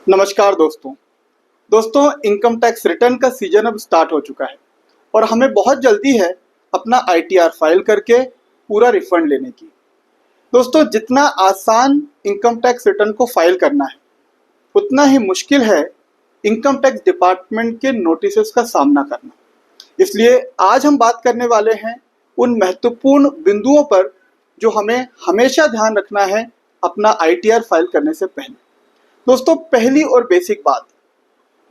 नमस्कार दोस्तों। Income tax return का सीजन अब स्टार्ट हो चुका है और हमें बहुत जल्दी है अपना आईटीआर फाइल करके पूरा रिफंड लेने की। दोस्तों, जितना आसान इनकम टैक्स रिटर्न को फाइल करना है, उतना ही मुश्किल है इनकम टैक्स डिपार्टमेंट के नोटिसेस का सामना करना। इसलिए आज हम बात करने वाले हैं उन महत्वपूर्ण बिंदुओं पर जो हमें हमेशा ध्यान रखना है अपना आईटीआर फाइल करने से पहले। दोस्तों, पहली और बेसिक बात,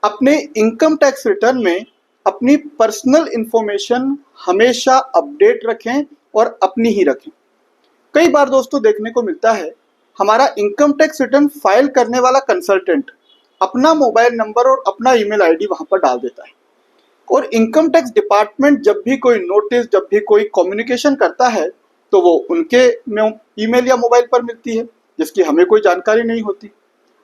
अपने इनकम टैक्स रिटर्न में अपनी पर्सनल इंफॉर्मेशन हमेशा अपडेट रखें और अपनी ही रखें। कई बार दोस्तों देखने को मिलता है हमारा इनकम टैक्स रिटर्न फाइल करने वाला कंसल्टेंट अपना मोबाइल नंबर और अपना ईमेल आईडी वहां पर डाल देता है और इनकम टैक्स डिपार्टमेंट जब भी कोई नोटिस, जब भी कोई कम्युनिकेशन करता है तो वो उनके ईमेल या मोबाइल पर मिलती है, जिसकी हमें कोई जानकारी नहीं होती।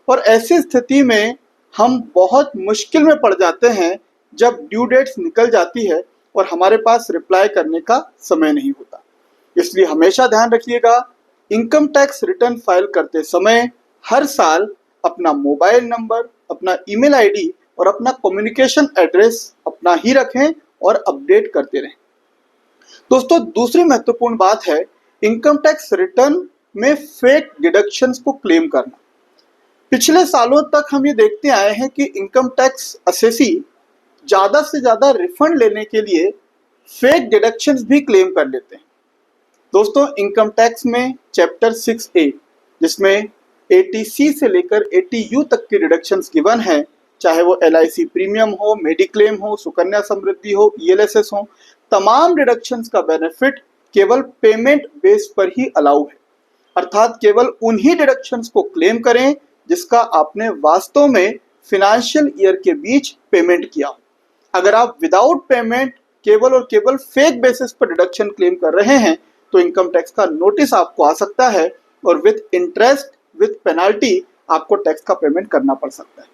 और ऐसी स्थिति में हम बहुत मुश्किल में पड़ जाते हैं जब ड्यू डेट्स निकल जाती है और हमारे पास रिप्लाई करने का समय नहीं होता। इसलिए हमेशा ध्यान रखिएगा, इनकम टैक्स रिटर्न फाइल करते समय हर साल अपना मोबाइल नंबर, अपना ईमेल आईडी और अपना कम्युनिकेशन एड्रेस अपना ही रखें और अपडेट करते रहें। दोस्तों, दूसरी महत्वपूर्ण बात है इनकम टैक्स रिटर्न में फेक डिडक्शंस को क्लेम करना। पिछले सालों तक हम ये देखते आए हैं कि इनकम टैक्स असेसी ज़्यादा से ज़्यादा रिफंड लेने के लिए फेक डिडक्शंस भी क्लेम कर लेते हैं। दोस्तों, इनकम टैक्स में चैप्टर 6A, जिसमें 80C से लेकर 80U तक की डिडक्शंस गिवन है, चाहे वो LIC प्रीमियम हो, मेडिक्लेम हो, सुकन्या समृद्धि हो, ELSS हो, तमाम डिडक्शंस का बेनिफिट केवल पेमेंट बेस पर ही अलाउ है। अर्थात केवल उन्हीं डिडक्शंस को क्लेम करें जिसका आपने वास्तव में फिनेंशियल ईयर के बीच पेमेंट किया। अगर आप विदाउट पेमेंट केवल और केवल फेक बेसिस पर डिडक्शन क्लेम कर रहे हैं तो इनकम टैक्स का नोटिस आपको आ सकता है और विद इंटरेस्ट, विद पेनाल्टी आपको टैक्स का पेमेंट करना पड़ सकता है।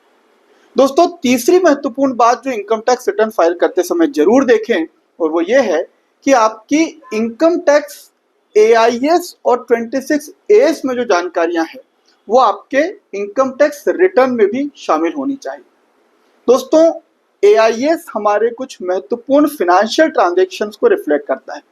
दोस्तों, तीसरी महत्वपूर्ण बात जो इनकम टैक्स रिटर्न फाइल करते समय जरूर देखें और वो ये है कि आपकी इनकम टैक्स AIS और 26A में जो जानकारियां हैं वो आपके इनकम टैक्स रिटर्न में भी शामिल होनी चाहिए। दोस्तों, AIS हमारे कुछ महत्वपूर्ण फिनेंशियल ट्रांजैक्शंस को रिफ्लेक्ट करता है।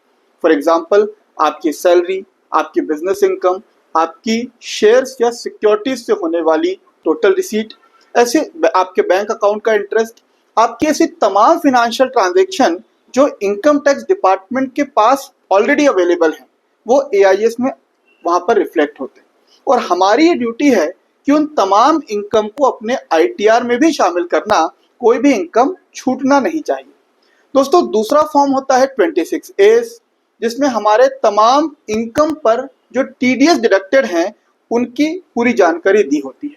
फॉर एग्जांपल, आपकी सैलरी, आपकी बिजनेस इनकम, आपकी शेयर्स या सिक्योरिटीज से होने वाली टोटल रिसीट, ऐसे आपके बैंक अकाउंट का इंटरेस्ट, आपकी ऐसी तमाम फिनेंशियल ट्रांजैक्शन जो इनकम टैक्स डिपार्टमेंट के पास ऑलरेडी अवेलेबल हैं, वो AIS में वहां पर रिफ्लेक्ट होते हैं और हमारी ये ड्यूटी है कि उन तमाम इनकम को अपने ITR में भी शामिल करना, कोई भी इनकम छूटना नहीं चाहिए। दोस्तों, दूसरा फॉर्म होता है 26A, जिसमें हमारे तमाम इनकम पर जो TDS डिडक्टेड हैं उनकी पूरी जानकारी दी होती है।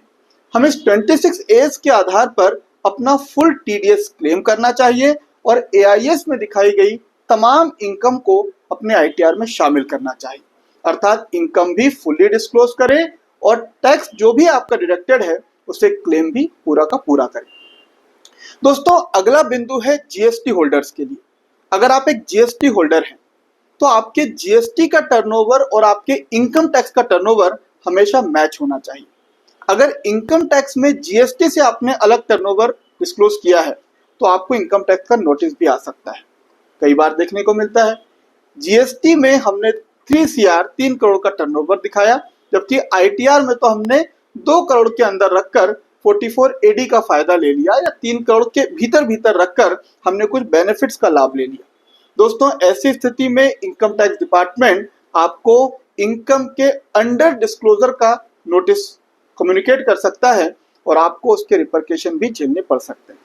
हमें इस 26A के आधार पर अपना फुल TDS क्लेम करना चाहिए और AIS में दिखाई गई तमाम इनकम को अपने ITR में शामिल करना चाहिए। अर्थात इनकम भी फुल्ली डिस्क्लोज करें और टैक्स जो भी आपका डिडक्टेड है उसे क्लेम भी पूरा का पूरा करें। दोस्तों, अगला बिंदु है GST होल्डर्स के लिए। अगर आप एक GST होल्डर हैं तो आपके GST का टर्नओवर और आपके इनकम टैक्स का टर्नओवर हमेशा मैच होना चाहिए। अगर इनकम टैक्स में GST से आपने अलग टर्नओवर डिस्क्लोज किया है तो आपको इनकम टैक्स का नोटिस भी आ सकता है। कई बार देखने को मिलता है GST में हमने 3 करोड़ का टर्नओवर दिखाया, जबकि ITR में तो हमने 2 करोड़ के अंदर रखकर 44AD का फायदा ले लिया या 3 करोड़ के भीतर भीतर रखकर हमने कुछ बेनिफिट्स का लाभ ले लिया। दोस्तों, ऐसी स्थिति में इनकम टैक्स डिपार्टमेंट आपको इनकम के अंडर डिस्क्लोजर का नोटिस कम्युनिकेट कर सकता है और आपको उसके रिपरकेशन भी झेलने पड़ सकते हैं।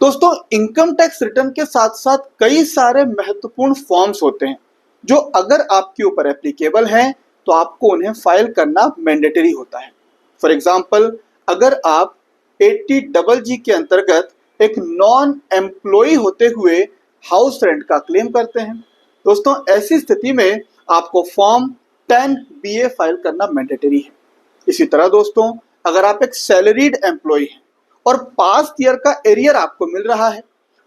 दोस्तों, इनकम टैक्स रिटर्न के साथ साथ कई सारे महत्वपूर्ण फॉर्म्स होते हैं जो अगर आपके ऊपर एप्लीकेबल हैं तो आपको उन्हें फाइल करना मैंडेटरी होता है। फॉर एग्जांपल, अगर आप 80GG के अंतर्गत एक नॉन एम्प्लॉय होते हुए हाउस रेंट का क्लेम करते हैं, दोस्तों ऐसी स्थिति में आपको फॉर्म 10BA फाइल करना मैंडेटरी है। इसी तरह दोस्तों, अगर आप एक सैलरीड एम्प्लॉय हैं और पास्ट ईयर का एरियर आपको मिल रहा है,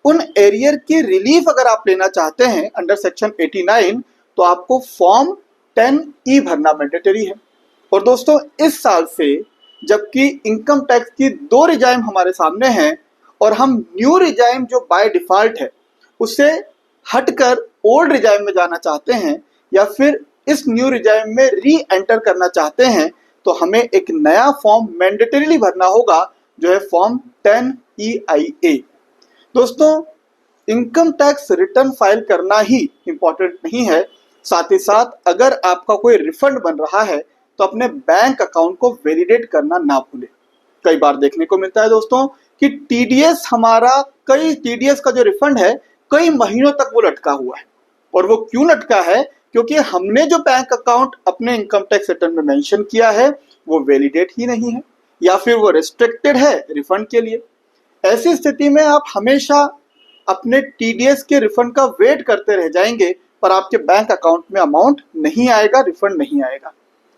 उन एरियर की रिलीफ अगर आप लेना चाहते हैं अंडर सेक्शन 89 तो आपको फॉर्म 10E भरना मैंडेटरी है। और दोस्तों, इस साल से जबकि इनकम टैक्स की 2 रिजाइम हमारे सामने हैं और हम न्यू रिजाइम जो बाय डिफॉल्ट है उसे हटकर ओल्ड रिजाइम में जाना चाहते हैं या फिर इस न्यू रिजाइम में री एंटर करना चाहते हैं, तो हमें एक नया फॉर्म मैंडेटरीली भरना होगा जो है फॉर्म 10 EIA। दोस्तों, इनकम टैक्स रिटर्न फाइल करना ही इंपॉर्टेंट नहीं है, साथ ही साथ अगर आपका कोई रिफंड बन रहा है तो अपने बैंक अकाउंट को वैलिडेट करना ना भूलें। कई बार देखने को मिलता है दोस्तों कि टीडीएस का जो रिफंड है कई महीनों तक वो लटका हुआ है। और वो क्यों लटका है? क्योंकि हमने जो बैंक अकाउंट अपने इनकम टैक्स रिटर्न में मेंशन किया है वो वैलिडेट ही नहीं है या फिर वो रिस्ट्रिक्टेड है रिफंड के लिए। ऐसी स्थिति में आप हमेशा अपने टीडीएस के रिफंड का वेट करते रह जाएंगे, पर आपके बैंक अकाउंट में अमाउंट नहीं आएगा, रिफंड नहीं आएगा।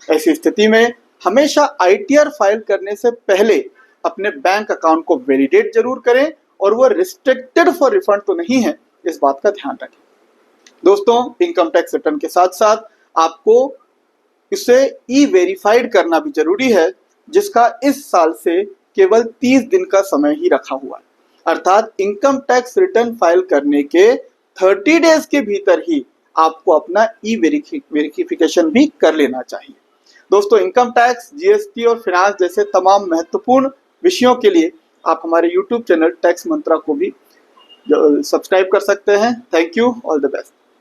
ऐसी स्थिति में हमेशा आईटीआर फाइल करने से पहले अपने बैंक अकाउंट को वैलिडेट जरूर करें और वो रिस्ट्रिक्टेड फॉर रिफंड तो नहीं है, इस बात का ध्यान रखें। दोस्तों, इनकम टैक्स रिटर्न के साथ साथ आपको इसे ई वेरीफाइड करना भी जरूरी है, जिसका इस साल से केवल 30 दिन का समय ही रखा हुआ है। अर्थात इनकम टैक्स रिटर्न फाइल करने के 30 डेज के भीतर ही आपको अपना ई वेरिफिकेशन भी कर लेना चाहिए। दोस्तों, इनकम टैक्स, जीएसटी और फाइनेंस जैसे तमाम महत्वपूर्ण विषयों के लिए आप हमारे YouTube चैनल टैक्स मंत्रा को भी सब्सक्राइब कर सकते हैं। Thank you, all the best.